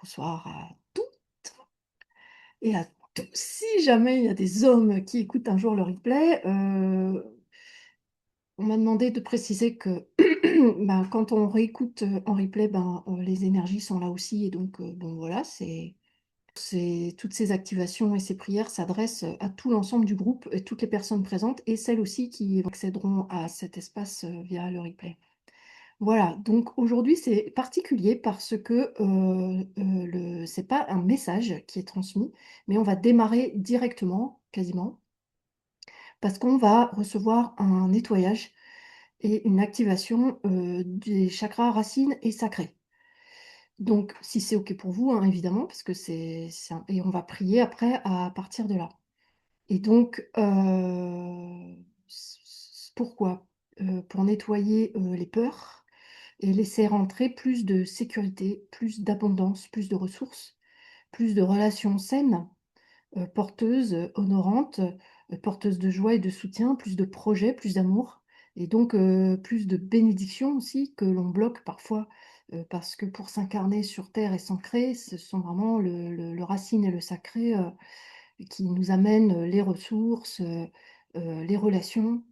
Bonsoir à toutes et à tous. Si jamais il y a des hommes qui écoutent un jour le replay, on m'a demandé de préciser que ben, quand on réécoute en replay, ben, les énergies sont là aussi. Et donc, bon, voilà, toutes ces activations et ces prières s'adressent à tout l'ensemble du groupe et toutes les personnes présentes et celles aussi qui accéderont à cet espace via le replay. Voilà, donc aujourd'hui c'est particulier parce que c'est pas un message qui est transmis, mais on va démarrer directement, quasiment, parce qu'on va recevoir un nettoyage et une activation des chakras racines et sacrés. Donc, si c'est OK pour vous, hein, évidemment, parce que et on va prier après à partir de là. Et donc, pourquoi? Pour nettoyer les peurs et laisser rentrer plus de sécurité, plus d'abondance, plus de ressources, plus de relations saines, porteuses, honorantes, porteuses de joie et de soutien, plus de projets, plus d'amour et donc plus de bénédictions aussi que l'on bloque parfois, parce que pour s'incarner sur terre et s'ancrer, ce sont vraiment le racine et le sacré, qui nous amènent les ressources, les relations,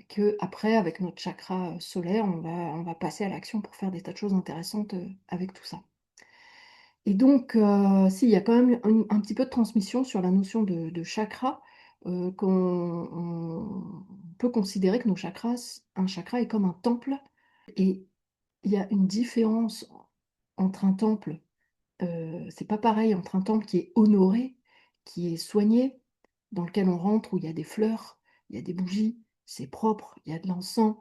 qu'après avec notre chakra, solaire, on va passer à l'action pour faire des tas de choses intéressantes, avec tout ça. Et donc, si, il y a quand même un petit peu de transmission sur la notion de chakra, qu'on on peut considérer que nos chakras un chakra est comme un temple et il y a une différence entre un temple, c'est pas pareil entre un temple qui est honoré, qui est soigné, dans lequel on rentre, où il y a des fleurs, il y a des bougies, c'est propre, il y a de l'encens,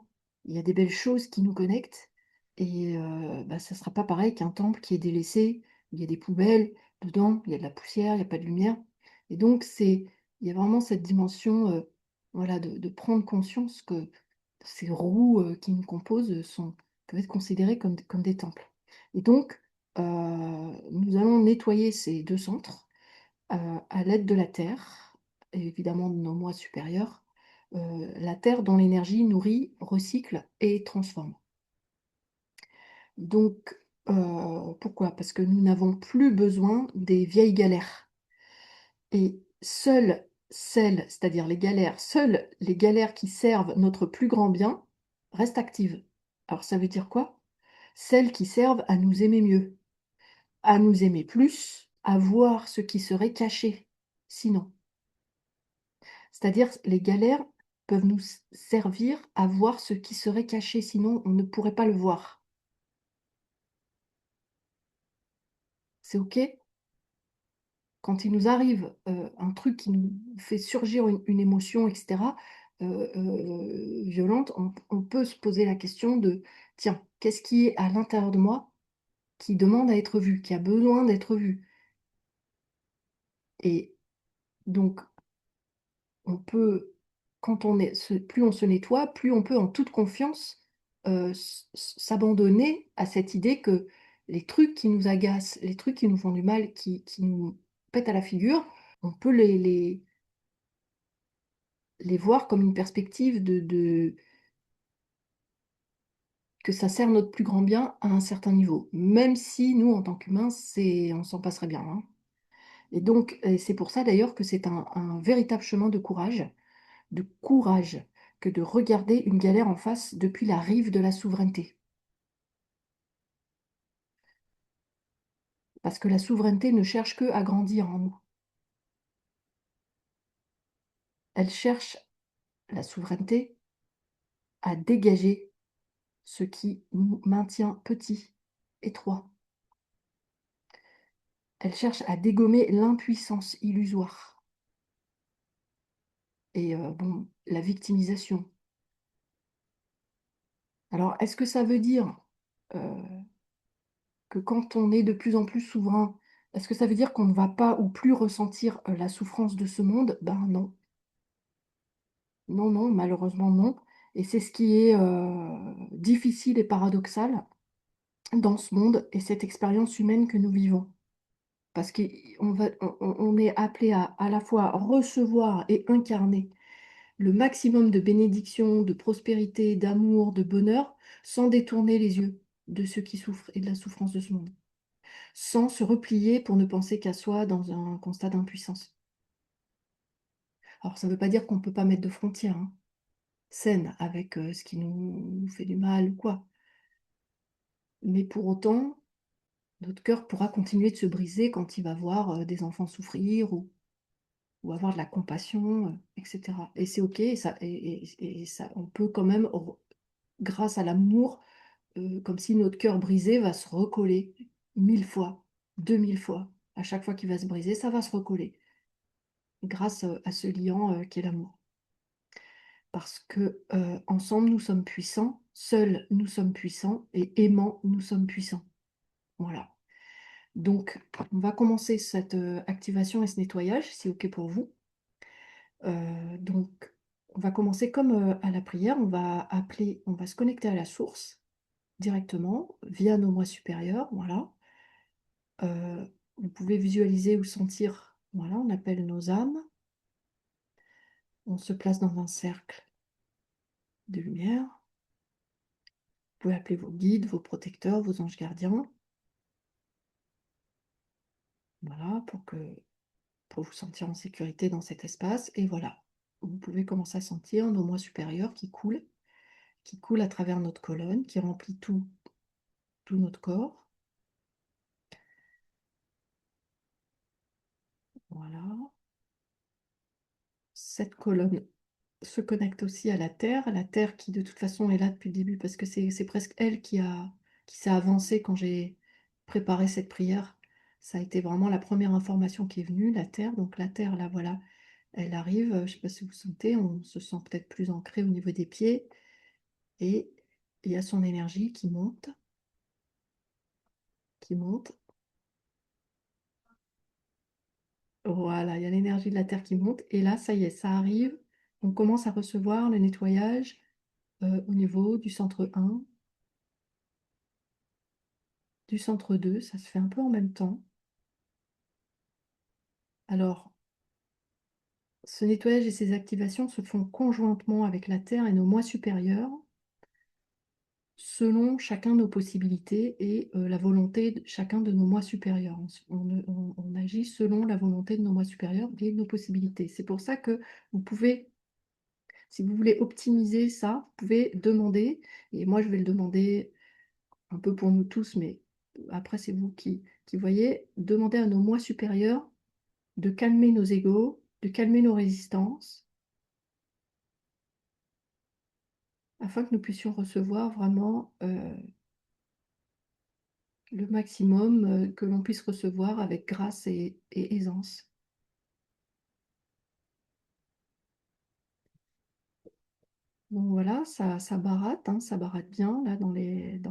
il y a des belles choses qui nous connectent et bah, ça sera pas pareil qu'un temple qui est délaissé, où il y a des poubelles dedans, il y a de la poussière, il y a pas de lumière et donc il y a vraiment cette dimension, voilà, de prendre conscience que ces roues, qui nous composent, peuvent être considérées comme des temples et donc nous allons nettoyer ces 2 centres, à l'aide de la terre et évidemment de nos moi supérieurs, la terre dont l'énergie nourrit, recycle et transforme. Donc, pourquoi? Parce que nous n'avons plus besoin des vieilles galères et seules les galères qui servent notre plus grand bien restent actives. Alors ça veut dire quoi? Celles qui servent à nous aimer mieux, à nous aimer plus, à voir ce qui serait caché sinon. C'est-à-dire, les galères peuvent nous servir à voir ce qui serait caché, sinon on ne pourrait pas le voir. C'est OK? Quand il nous arrive, un truc qui nous fait surgir une émotion et cetera, violente, on peut se poser la question de: «Tiens, qu'est-ce qui est à l'intérieur de moi qui demande à être vu, qui a besoin d'être vu?» Et donc on peut quand on est plus on se nettoie, plus on peut en toute confiance, s'abandonner à cette idée que les trucs qui nous agacent, les trucs qui nous font du mal, qui nous pètent à la figure, on peut les voir comme une perspective de que ça sert notre plus grand bien à un certain niveau. Même si nous, en tant qu'humains, on s'en passerait bien, hein. Et donc c'est pour ça d'ailleurs que c'est un véritable chemin de courage que de regarder une galère en face depuis la rive de la souveraineté. Parce que la souveraineté ne cherche que à grandir en nous. Elle cherche, la souveraineté, à dégager ce qui nous maintient petits, étroits. Elle cherche à dégommer l'impuissance illusoire et bon, la victimisation. Alors, est-ce que ça veut dire, heu, que quand on est de plus en plus souverain, est-ce que ça veut dire qu'on ne va pas ou plus ressentir, la souffrance de ce monde? Ben non. Non, non, malheureusement non et c'est ce qui est, difficile et paradoxal dans ce monde et cette expérience humaine que nous vivons. Parce qu'on est appelé à la fois recevoir et incarner le maximum de bénédictions, de prospérité, d'amour, de bonheur, sans détourner les yeux de ceux qui souffrent et de la souffrance de ce monde. sans se replier pour ne penser qu'à soi dans un constat d'impuissance. Alors ça ne veut pas dire qu'on ne peut pas mettre de frontières, hein, saines avec, ce qui nous fait du mal ou quoi. Mais pour autant, notre cœur pourra continuer de se briser quand il va voir, des enfants souffrir ou avoir de la compassion, et cetera et c'est OK et ça on peut quand même re grâce à l'amour, comme si notre cœur brisé va se recoller 1000 fois, 2000 fois. À chaque fois qu'il va se briser, ça va se recoller grâce, à ce liant, qu'est l'amour. Parce que, ensemble nous sommes puissants, seuls nous sommes puissants et aimants nous sommes puissants. Voilà. Donc on va commencer cette, activation et ce nettoyage, si OK pour vous. Donc on va commencer comme, à la prière, on va se connecter à la source directement via nos moi supérieurs, voilà. Vous pouvez visualiser ou sentir, voilà, on appelle nos âmes. On se place dans un cercle de lumière. Vous pouvez appeler vos guides, vos protecteurs, vos anges gardiens. Voilà, pour vous sentir en sécurité dans cet espace et voilà. Vous pouvez commencer à sentir nos moi supérieurs qui coulent à travers notre colonne, qui remplit tout notre corps. Voilà. Cette colonne se connecte aussi à la terre qui de toute façon est là depuis le début parce que c'est presque elle qui s'est avancée quand j'ai préparé cette prière. Ça a été vraiment la première information qui est venue, la terre. Donc la terre, là, voilà, elle arrive, je ne sais pas si vous sentez, on se sent peut-être plus ancré au niveau des pieds et il y a son énergie qui monte. Voilà, il y a l'énergie de la terre qui monte et là, ça y est, ça arrive. On commence à recevoir le nettoyage, au niveau du centre 1, du centre 2, ça se fait un peu en même temps. Alors, ce nettoyage et ces activations se font conjointement avec la Terre et nos moi supérieurs, selon chacun nos possibilités et la volonté de chacun de nos moi supérieurs. On agit selon la volonté de nos moi supérieurs et nos possibilités. C'est pour ça que vous pouvez, si vous voulez optimiser ça, vous pouvez demander, et moi je vais le demander un peu pour nous tous, mais après c'est vous qui voyez, demander à nos moi supérieurs de calmer nos égos, de calmer nos résistances, afin que nous puissions recevoir vraiment le maximum que l'on puisse recevoir avec grâce et aisance. Donc voilà, ça baratte, hein, ça baratte bien là dans les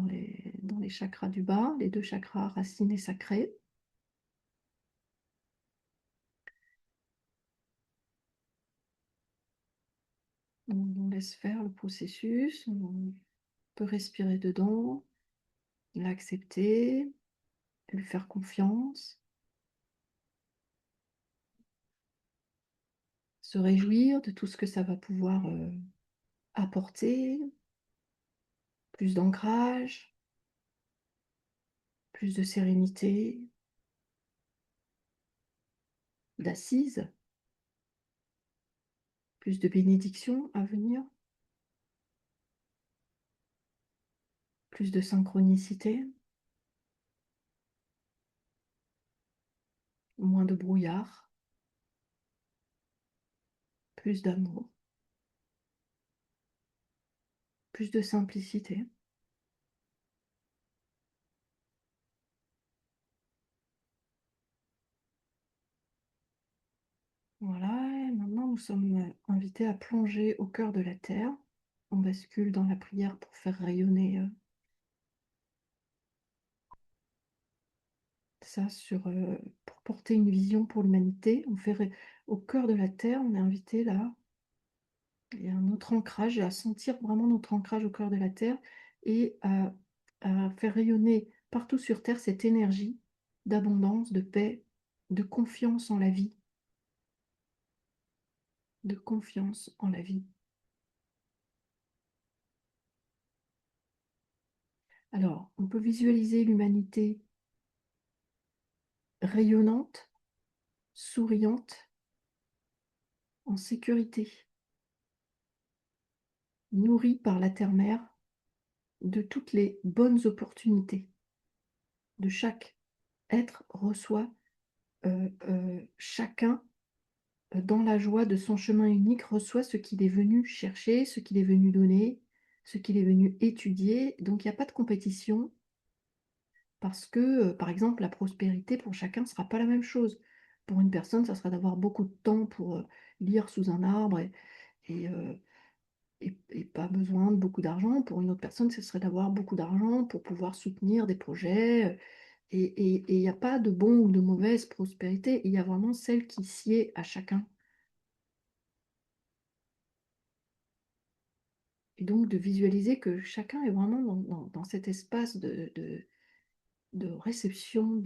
chakras du bas, les deux chakras racines et sacrés. On laisse faire le processus, on peut respirer dedans, l'accepter, lui faire confiance, se réjouir de tout ce que ça va pouvoir apporter, plus d'ancrage, plus de sérénité, d'assise, plus de bénédictions à venir, plus de synchronicité, moins de brouillard, plus d'amour, plus de simplicité. Voilà, et maintenant nous sommes invités à plonger au cœur de la terre. On bascule dans la prière pour faire rayonner ça pour porter une vision pour l'humanité. Au cœur de la terre, on est invité là. Il y a un autre ancrage, à sentir vraiment notre ancrage au cœur de la terre et à faire rayonner partout sur terre cette énergie d'abondance, de paix, de confiance en la vie, de confiance en la vie. Alors, on peut visualiser l'humanité rayonnante, souriante, en sécurité, nourrie par la terre-mère de toutes les bonnes opportunités. De chaque être reçoit, chacun, dans la joie de son chemin unique, reçoit ce qu'il est venu chercher, ce qu'il est venu donner, ce qu'il est venu étudier. Donc il y a pas de compétition parce que, par exemple, la prospérité pour chacun ne sera pas la même chose. Pour une personne, ça sera d'avoir beaucoup de temps pour, lire sous un arbre et heu et pas besoin de beaucoup d'argent. Pour une autre personne, ce serait d'avoir beaucoup d'argent pour pouvoir soutenir des projets, et il y a pas de bon ou de mauvaise prospérité. Il y a vraiment celle qui sied à chacun. Et donc de visualiser que chacun est vraiment dans cet espace de réception,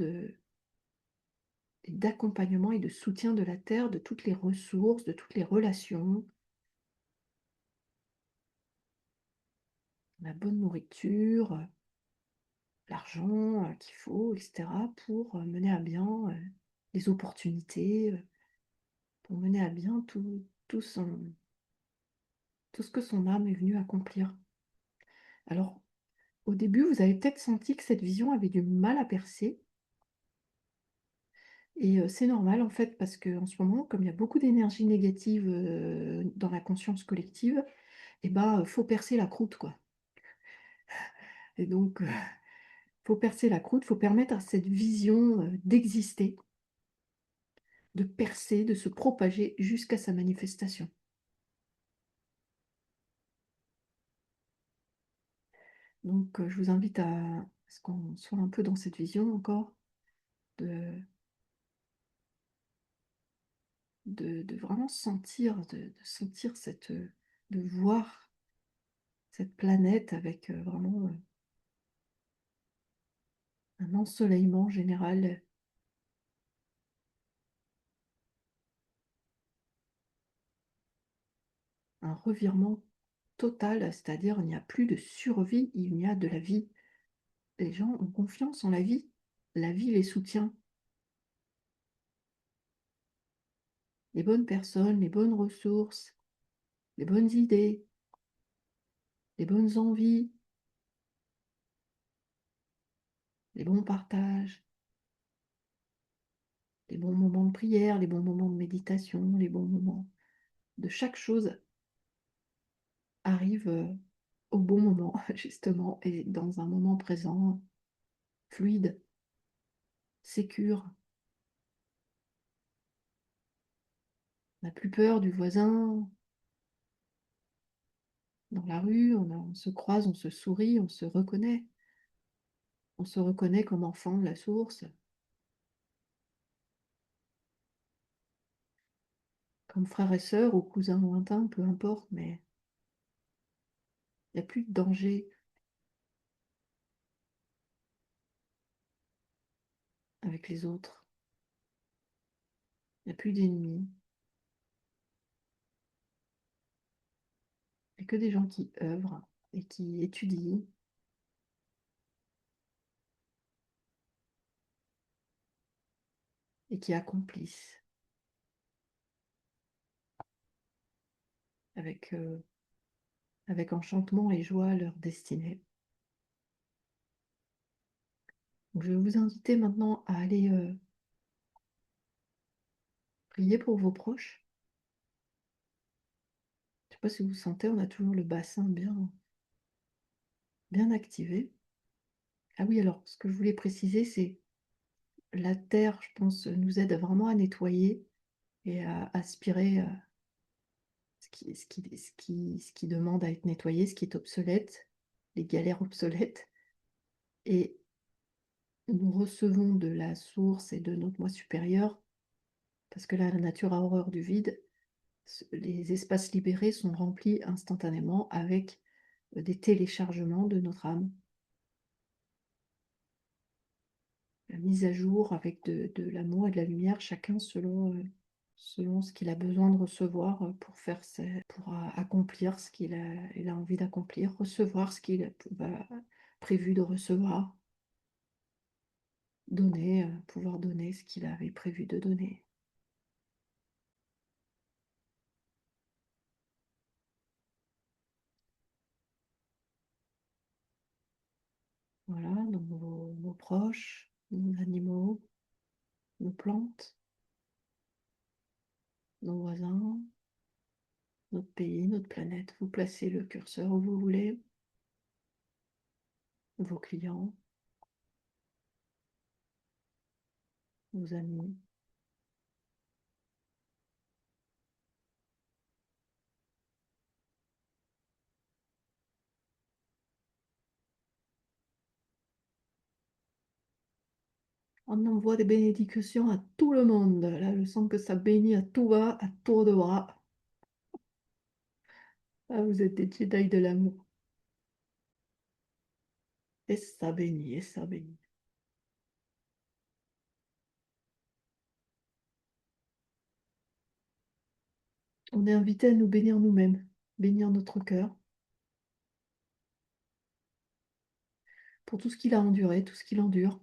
d'accompagnement et de soutien de la terre, de toutes les ressources, de toutes les relations, la bonne nourriture, l'argent, qu'il faut et cetera pour, mener à bien, les opportunités, pour mener à bien tout ce que son âme est venue accomplir. Alors, au début, vous avez peut-être senti que cette vision avait du mal à percer. Et c'est normal en fait parce qu'en ce moment, comme il y a beaucoup d'énergie négative, dans la conscience collective, et ben, faut percer la croûte, quoi. Et donc faut percer la croûte, faut permettre à cette vision, d'exister, de percer, de se propager jusqu'à sa manifestation. Donc je vous invite à ce qu'on soit un peu dans cette vision encore, de de vraiment sentir, de sentir cette, de voir cette planète avec, vraiment, un ensoleillement général, un revirement total, c'est-à-dire il n'y a plus de survie, il y a de la vie. Les gens ont confiance en la vie les soutient. Les bonnes personnes, les bonnes ressources, les bonnes idées, les bonnes envies, les bons partages, les bons moments de prière, les bons moments de méditation, les bons moments de chaque chose arrivent, au bon moment justement et dans un moment présent, fluide, sécure. On n'a plus peur du voisin dans la rue, on se croise, on se sourit, on se reconnaît. On se reconnaît comme enfant de la source, comme frères et sœurs ou cousins lointains, peu importe, mais il n'y a plus de danger avec les autres. Il n'y a plus d'ennemis. Il n'y a que des gens qui œuvrent et qui étudient et qui accomplissent avec, avec enchantement et joie leur destinée. Donc, je vais vous inviter maintenant à aller prier pour vos proches. Je ne sais pas si vous sentez, on a toujours le bassin bien activé. Ah oui, alors, ce que je voulais préciser, c'est la terre, je pense, nous aide vraiment à nettoyer et à aspirer ce qui demande à être nettoyé, ce qui est obsolète, les galères obsolètes. Et nous recevons de la source et de notre moi supérieur, parce que là, la nature a horreur du vide. Les espaces libérés sont remplis instantanément avec des téléchargements de notre âme, la mise à jour avec de l'amour et de la lumière, chacun selon ce qu'il a besoin de recevoir pour pour accomplir ce il a envie d'accomplir, recevoir ce qu'il a prévu de recevoir. donner, pouvoir donner ce qu'il avait prévu de donner. Voilà, donc nos proches, nos animaux, nos plantes, nos voisins, notre pays, notre planète. Vous placez le curseur où vous voulez, vos clients, vos amis. On envoie des bénédictions à tout le monde. Là, je sens que ça bénit à tout va, à tour de bras. Ah, vous êtes des Jedi de l'amour. Et ça bénit, et ça bénit. On est invité à nous bénir nous-mêmes, bénir notre cœur pour tout ce qu'il a enduré, tout ce qu'il endure.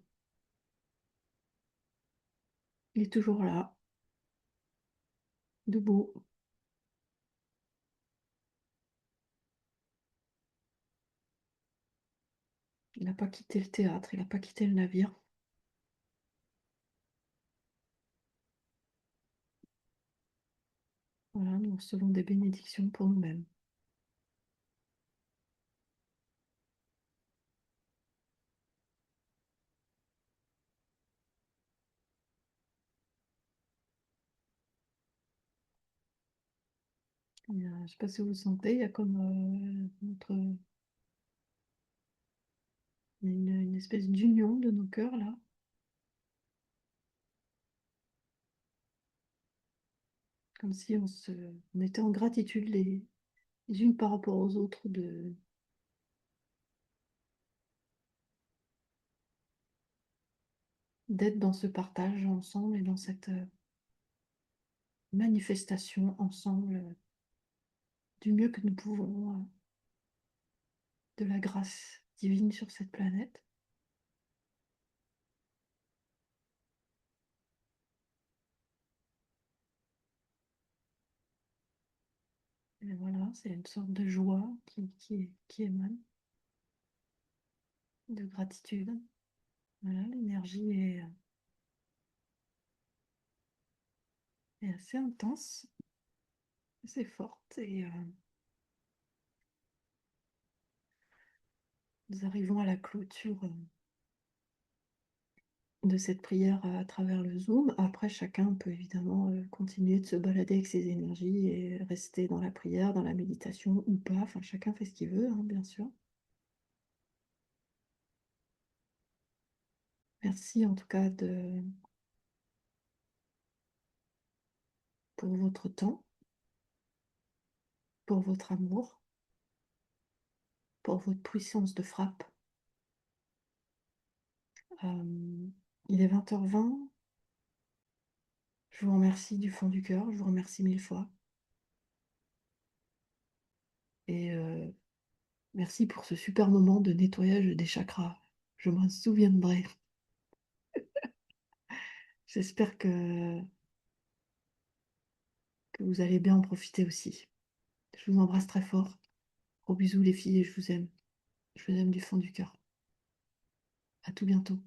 Il est toujours là, debout. Il n'a pas quitté le théâtre, il n'a pas quitté le navire. Voilà, nous recevons des bénédictions pour nous-mêmes. Je ne sais pas si vous le sentez, il y a comme une espèce d'union de nos cœurs là. Comme si on était en gratitude les unes par rapport aux autres d'être dans ce partage ensemble et dans cette manifestation ensemble du mieux que nous pouvons de la grâce divine sur cette planète. Et voilà, c'est une sorte de joie qui émane, de gratitude. Voilà, l'énergie est assez intense, assez forte et nous arrivons à la clôture de cette prière à travers le Zoom. Après, chacun peut évidemment continuer de se balader avec ses énergies et rester dans la prière, dans la méditation ou pas. Enfin, chacun fait ce qu'il veut, hein, bien sûr. Merci en tout cas pour votre temps, pour votre amour, pour votre puissance de frappe. Il est 20h20. Je vous remercie du fond du cœur. Je vous remercie 1000 fois. Et merci pour ce super moment de nettoyage des chakras. Je m'en souviendrai. J'espère que vous allez bien en profiter aussi. Je vous embrasse très fort. Gros bisous les filles et je vous aime. Je vous aime du fond du cœur. À tout bientôt.